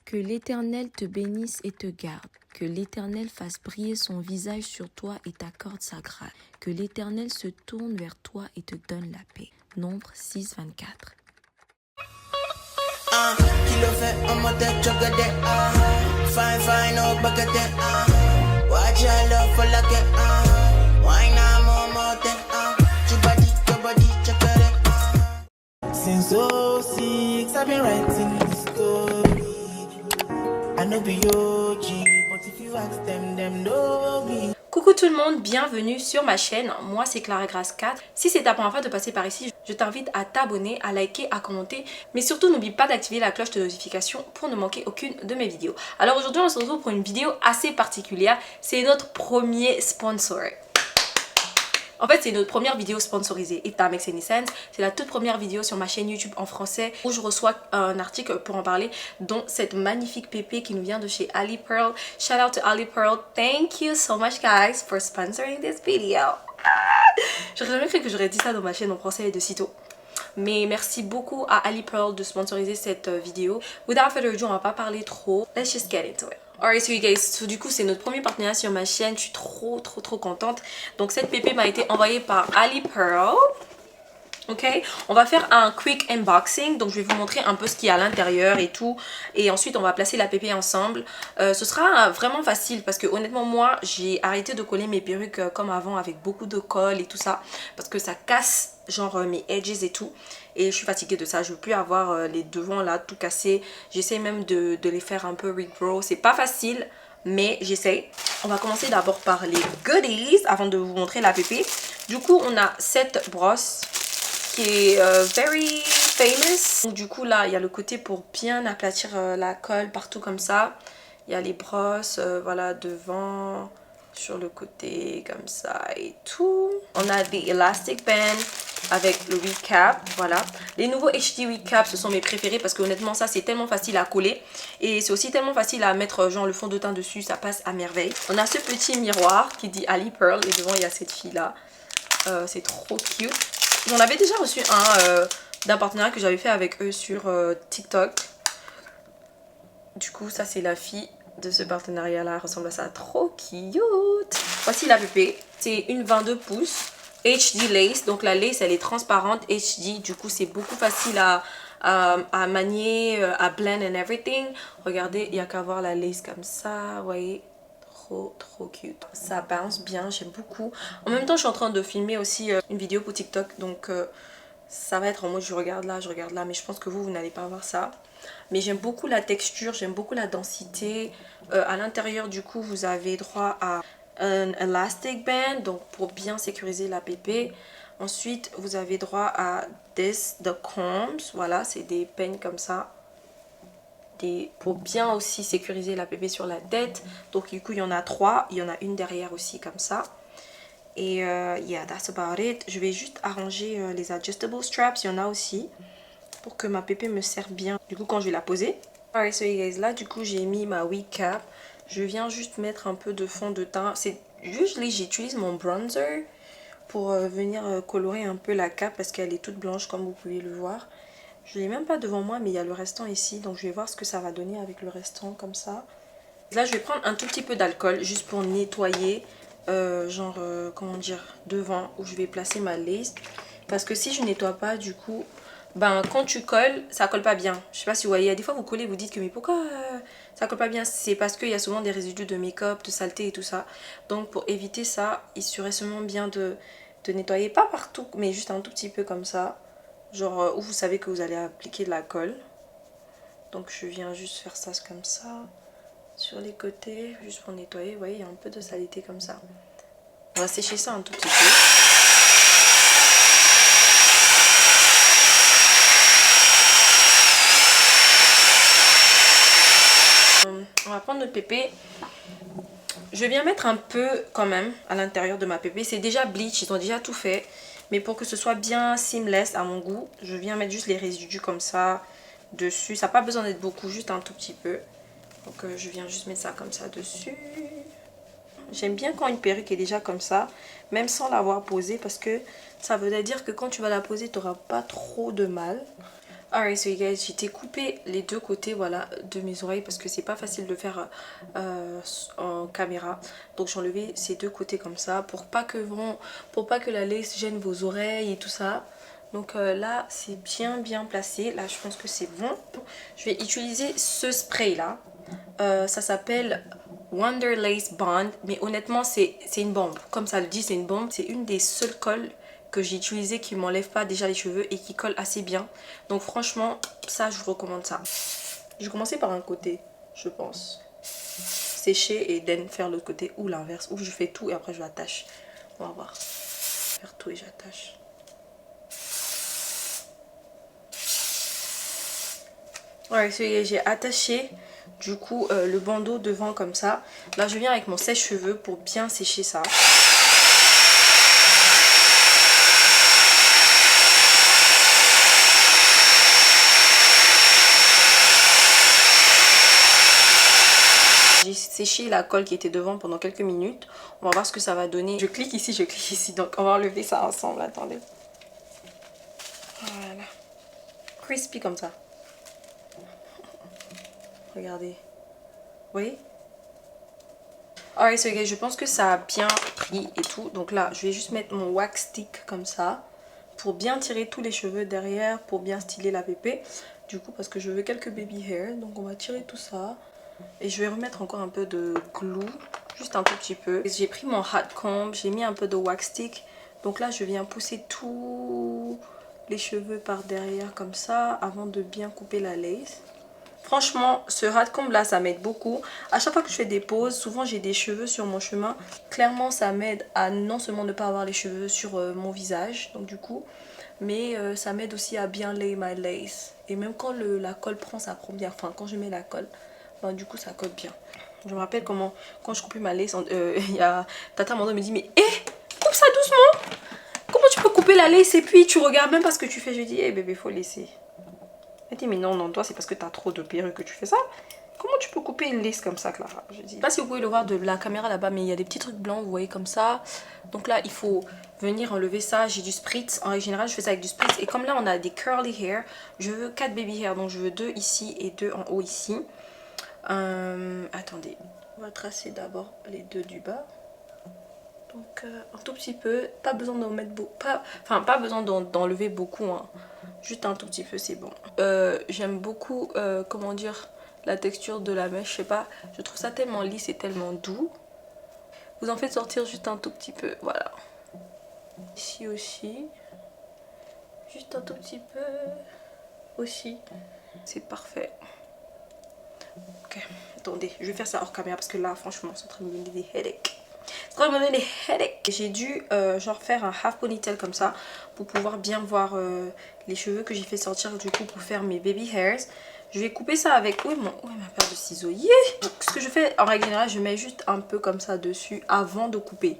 Que l'Éternel te bénisse et te garde. Que l'Éternel fasse briller son visage sur toi et t'accorde sa grâce. Que l'Éternel se tourne vers toi et te donne la paix. Nombre 6, 24. Kilo fait en mode chocolat, fine, fine, oh, baguette, watch your love for like it, why not more mountain, your body, chocolate, Since 06, I've been writing this story, I know be OG, but if you ask them know me. Coucou tout le monde, bienvenue sur ma chaîne, moi c'est Clara Grace 4. Si c'est ta première fois de passer par ici, je t'invite à t'abonner, à liker, à commenter, mais surtout n'oublie pas d'activer la cloche de notification pour ne manquer aucune de mes vidéos. Alors aujourd'hui on se retrouve pour une vidéo assez particulière, c'est notre premier sponsor. En fait, c'est notre première vidéo sponsorisée, if that makes any sense. C'est la toute première vidéo sur ma chaîne YouTube en français où je reçois un article pour en parler, dont cette magnifique pépé qui nous vient de chez Ali Pearl. Shout out to Ali Pearl. Thank you so much guys for sponsoring this video. J'aurais jamais cru que j'aurais dit ça dans ma chaîne en français de sitôt. Mais merci beaucoup à Ali Pearl de sponsoriser cette vidéo. Without further ado, on va pas parler trop. Let's just get into it. Alright, so you guys, du coup c'est notre premier partenariat sur ma chaîne, je suis trop contente. Donc cette pépé m'a été envoyée par Ali Pearl. Ok, on va faire un quick unboxing, donc je vais vous montrer un peu ce qu'il y a à l'intérieur et tout. Et ensuite on va placer la pépé ensemble. Ce sera vraiment facile parce que honnêtement moi j'ai arrêté de coller mes perruques comme avant avec beaucoup de colle et tout ça. Parce que ça casse genre mes edges et tout. Et je suis fatiguée de ça, je veux plus avoir les devants là tout cassés. J'essaie même de les faire un peu regrow, c'est pas facile. Mais j'essaye. On va commencer d'abord par les goodies avant de vous montrer la pépé. Du coup on a cette brosse qui est very famous. Donc, du coup là il y a le côté pour bien aplatir la colle partout comme ça. Il y a les brosses voilà devant, sur le côté comme ça et tout. On a des elastic bands avec le recap, voilà. Les nouveaux HD recap ce sont mes préférés parce que honnêtement ça c'est tellement facile à coller. Et c'est aussi tellement facile à mettre genre le fond de teint dessus, ça passe à merveille. On a ce petit miroir qui dit Ali Pearl et devant il y a cette fille là. C'est trop cute. J'en avais déjà reçu un d'un partenariat que j'avais fait avec eux sur TikTok. Du coup ça c'est la fille de ce partenariat là, ressemble à ça, trop cute. Voici la pépé, c'est une 22 pouces HD lace, donc la lace elle est transparente HD, du coup c'est beaucoup facile à manier, à blend and everything. Regardez, il n'y a qu'à voir la lace comme ça, vous voyez, trop cute. Ça bounce bien, j'aime beaucoup. En même temps je suis en train de filmer aussi une vidéo pour TikTok, donc ça va être en mode je regarde là, mais je pense que vous n'allez pas voir ça. Mais j'aime beaucoup la texture, j'aime beaucoup la densité. À l'intérieur du coup vous avez droit à un elastic band, donc pour bien sécuriser la pépé. Ensuite vous avez droit à the combs, voilà c'est des peignes comme ça. Pour bien aussi sécuriser la pépé sur la tête. Donc du coup il y en a 3, il y en a une derrière aussi comme ça. Et yeah, that's about it. Je vais juste arranger les adjustable straps, il y en a aussi, pour que ma pépé me serve bien du coup quand je vais la poser. Alright, so you guys, là du coup j'ai mis ma wig cap. Je viens juste mettre un peu de fond de teint. C'est usually j'utilise mon bronzer pour venir colorer un peu la cape parce qu'elle est toute blanche comme vous pouvez le voir. Je l'ai même pas devant moi mais il y a le restant ici, donc je vais voir ce que ça va donner avec le restant comme ça. Là je vais prendre un tout petit peu d'alcool juste pour nettoyer comment dire, devant où je vais placer ma lace. Parce que si je nettoie pas du coup, ben quand tu colles, ça colle pas bien. Je sais pas si vous voyez, des fois vous collez, vous dites que mais pourquoi ça colle pas bien? C'est parce qu'il y a souvent des résidus de make-up, de saleté et tout ça. Donc pour éviter ça, il serait seulement bien de nettoyer, pas partout, mais juste un tout petit peu comme ça. Genre où vous savez que vous allez appliquer de la colle. Donc je viens juste faire ça comme ça. Sur les côtés, juste pour nettoyer, vous voyez, il y a un peu de saleté comme ça. On va sécher ça un tout petit peu. On va prendre notre pépé. Je vais bien mettre un peu quand même à l'intérieur de ma pépé. C'est déjà bleach, ils ont déjà tout fait. Mais pour que ce soit bien seamless à mon goût, je viens mettre juste les résidus comme ça dessus. Ça n'a pas besoin d'être beaucoup, juste un tout petit peu. Donc je viens juste mettre ça comme ça dessus. J'aime bien quand une perruque est déjà comme ça, même sans l'avoir posée, parce que ça veut dire que quand tu vas la poser, tu n'auras pas trop de mal. Alright, so you guys, j'ai coupé les deux côtés, voilà, de mes oreilles parce que c'est pas facile de faire en caméra. Donc j'ai enlevé ces deux côtés comme ça pour pas que la lace gêne vos oreilles et tout ça. Donc là, c'est bien placé. Là, je pense que c'est bon. Je vais utiliser ce spray là. Ça s'appelle Wonder Lace Bond. Mais honnêtement, c'est une bombe. Comme ça le dit, c'est une bombe. C'est une des seules colles que j'ai utilisé qui m'enlève pas déjà les cheveux et qui colle assez bien. Donc franchement, ça je vous recommande ça. Je vais commencer par un côté, je pense. Sécher et then faire l'autre côté ou l'inverse. Ou je fais tout et après je l'attache. On va voir. Faire tout et j'attache. Ouais, j'ai attaché du coup le bandeau devant comme ça. Là je viens avec mon sèche-cheveux pour bien sécher ça. J'ai séché la colle qui était devant pendant quelques minutes. On va voir ce que ça va donner. Je clique ici. Donc on va enlever ça ensemble. Attendez. Voilà. Crispy comme ça. Regardez. Vous voyez? Alright, so guys, je pense que ça a bien pris et tout. Donc là, je vais juste mettre mon wax stick comme ça. Pour bien tirer tous les cheveux derrière. Pour bien styler la pépé. Du coup, parce que je veux quelques baby hair. Donc on va tirer tout ça. Et je vais remettre encore un peu de glue, juste un tout petit peu. J'ai pris mon hot comb, j'ai mis un peu de wax stick. Donc là je viens pousser tous les cheveux par derrière comme ça avant de bien couper la lace. Franchement ce hot comb là ça m'aide beaucoup. À chaque fois que je fais des pauses, souvent j'ai des cheveux sur mon chemin. Clairement ça m'aide à non seulement ne pas avoir les cheveux sur mon visage, donc du coup, mais ça m'aide aussi à bien lay my lace. Et même quand la colle prend sa première, enfin quand je mets la colle, ben, du coup ça colle bien. Je me rappelle comment quand je coupais ma lace, il y a Tata Mando me dit mais coupe ça doucement. Comment tu peux couper la lace et puis tu regardes même pas ce que tu fais. Je lui dis bébé faut laisser. Elle dit mais non toi c'est parce que t'as trop de perruques que tu fais ça. Comment tu peux couper une lace comme ça Clara? Je dis. Je sais pas si vous pouvez le voir de la caméra là-bas mais il y a des petits trucs blancs vous voyez comme ça. Donc là il faut venir enlever ça. J'ai du spritz. En règle générale je fais ça avec du spritz. Et comme là on a des curly hair, je veux 4 baby hair. Donc je veux 2 ici et 2 en haut ici. Attendez, on va tracer d'abord les deux du bas. Donc un tout petit peu, pas besoin d'en mettre beaucoup, pas besoin d'enlever beaucoup, hein. Juste un tout petit peu c'est bon. J'aime beaucoup, comment dire, la texture de la mèche, je sais pas, je trouve ça tellement lisse et tellement doux. Vous en faites sortir juste un tout petit peu, voilà. Ici aussi, juste un tout petit peu aussi, c'est parfait. Ok, attendez, je vais faire ça hors caméra parce que là, franchement, c'est en train de me donner des headaches. C'est en train de me donner des headaches. J'ai dû genre faire un half ponytail comme ça pour pouvoir bien voir les cheveux que j'ai fait sortir du coup pour faire mes baby hairs. Je vais couper ça avec... Où est ma paire de ciseaux? Yeah. Donc, ce que je fais en règle générale, je mets juste un peu comme ça dessus avant de couper.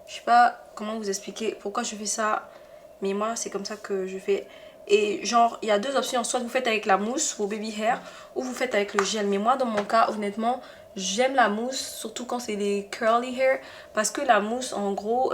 Je sais pas comment vous expliquer pourquoi je fais ça, mais moi, c'est comme ça que je fais... Et genre il y a deux options, soit vous faites avec la mousse vos baby hair ou vous faites avec le gel. Mais moi dans mon cas honnêtement j'aime la mousse, surtout quand c'est des curly hair, parce que la mousse en gros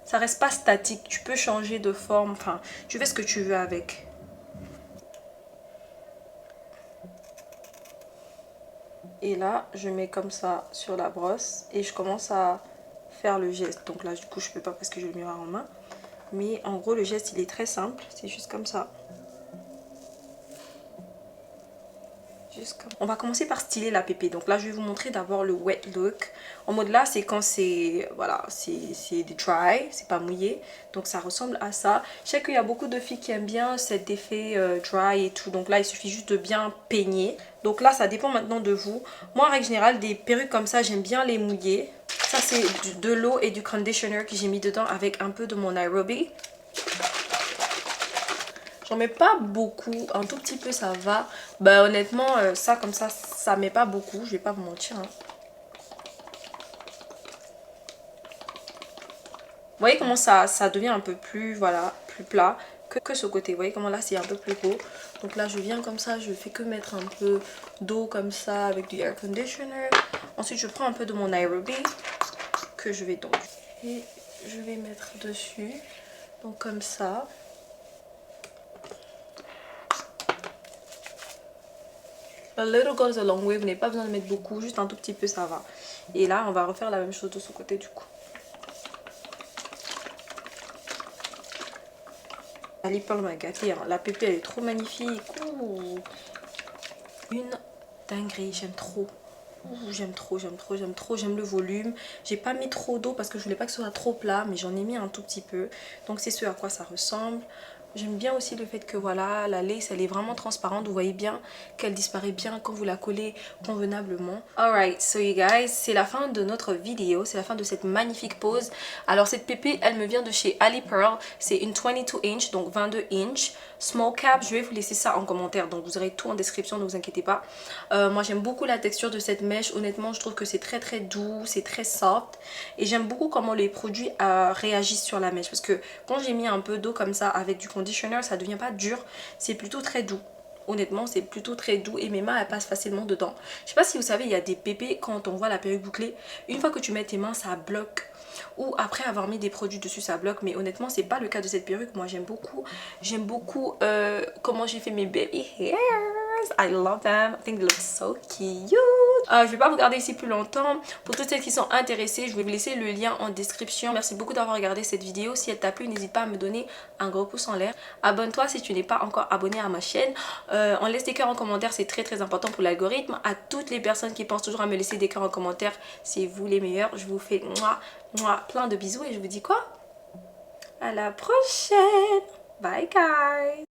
ça reste pas statique, tu peux changer de forme, enfin tu fais ce que tu veux avec. Et là je mets comme ça sur la brosse et je commence à faire le geste. Donc là du coup je peux pas parce que j'ai le miroir en main. Mais en gros le geste il est très simple, c'est juste comme ça. On va commencer par styler la pépé. Donc là je vais vous montrer d'abord le wet look. En mode là c'est quand c'est voilà, c'est dry, c'est pas mouillé. Donc ça ressemble à ça. Je sais qu'il y a beaucoup de filles qui aiment bien cet effet dry et tout. Donc là il suffit juste de bien peigner. Donc là ça dépend maintenant de vous. Moi en règle générale des perruques comme ça j'aime bien les mouiller. Ça c'est de l'eau et du conditioner que j'ai mis dedans avec un peu de mon Nairobi. J'en mets pas beaucoup, un tout petit peu ça va. Bah honnêtement ça comme ça met pas beaucoup, je vais pas vous mentir. Hein. Vous voyez comment ça devient un peu plus, voilà, plus plat que ce côté. Vous voyez comment là c'est un peu plus gros. Donc là je viens comme ça, je fais que mettre un peu d'eau comme ça avec du air conditioner. Ensuite je prends un peu de mon Nairobi que je vais donc. Et je vais mettre dessus. Donc comme ça. A little goes a long way, vous n'avez pas besoin de mettre beaucoup, juste un tout petit peu ça va. Et là on va refaire la même chose de ce côté du coup. Ali Pearl m'a gâté, hein. La pépé elle est trop magnifique. Ouh. Une dinguerie, j'aime trop. J'aime trop, j'aime trop, j'aime trop, j'aime le volume. J'ai pas mis trop d'eau parce que je voulais pas que ce soit trop plat, mais j'en ai mis un tout petit peu. Donc c'est ce à quoi ça ressemble. J'aime bien aussi le fait que voilà, la lace elle est vraiment transparente. Vous voyez bien qu'elle disparaît bien quand vous la collez convenablement. Alright, so you guys, c'est la fin de notre vidéo. C'est la fin de cette magnifique pose. Alors cette pépé, elle me vient de chez Ali Pearl. C'est une 22 inch, donc 22 inch. Small cap, je vais vous laisser ça en commentaire. Donc vous aurez tout en description, ne vous inquiétez pas. Moi j'aime beaucoup la texture de cette mèche. Honnêtement, je trouve que c'est très très doux, c'est très soft. Et j'aime beaucoup comment les produits réagissent sur la mèche. Parce que quand j'ai mis un peu d'eau comme ça avec du conditioner, ça devient pas dur, c'est plutôt très doux. Honnêtement, c'est plutôt très doux et mes mains elles passent facilement dedans. Je sais pas si vous savez, il y a des pépés quand on voit la perruque bouclée, une fois que tu mets tes mains ça bloque, ou après avoir mis des produits dessus ça bloque, mais honnêtement c'est pas le cas de cette perruque. Moi j'aime beaucoup comment j'ai fait mes baby hairs. I love them, I think they look so cute. Je vais pas vous garder ici plus longtemps. Pour toutes celles qui sont intéressées, je vais vous laisser le lien en description. Merci beaucoup d'avoir regardé cette vidéo. Si elle t'a plu, n'hésite pas à me donner un gros pouce en l'air. Abonne-toi si tu n'es pas encore abonné à ma chaîne. On laisse des cœurs en commentaire, c'est très très important pour l'algorithme. À toutes les personnes qui pensent toujours à me laisser des cœurs en commentaire, c'est vous les meilleurs. Je vous fais plein de bisous et je vous dis quoi? À la prochaine. Bye guys.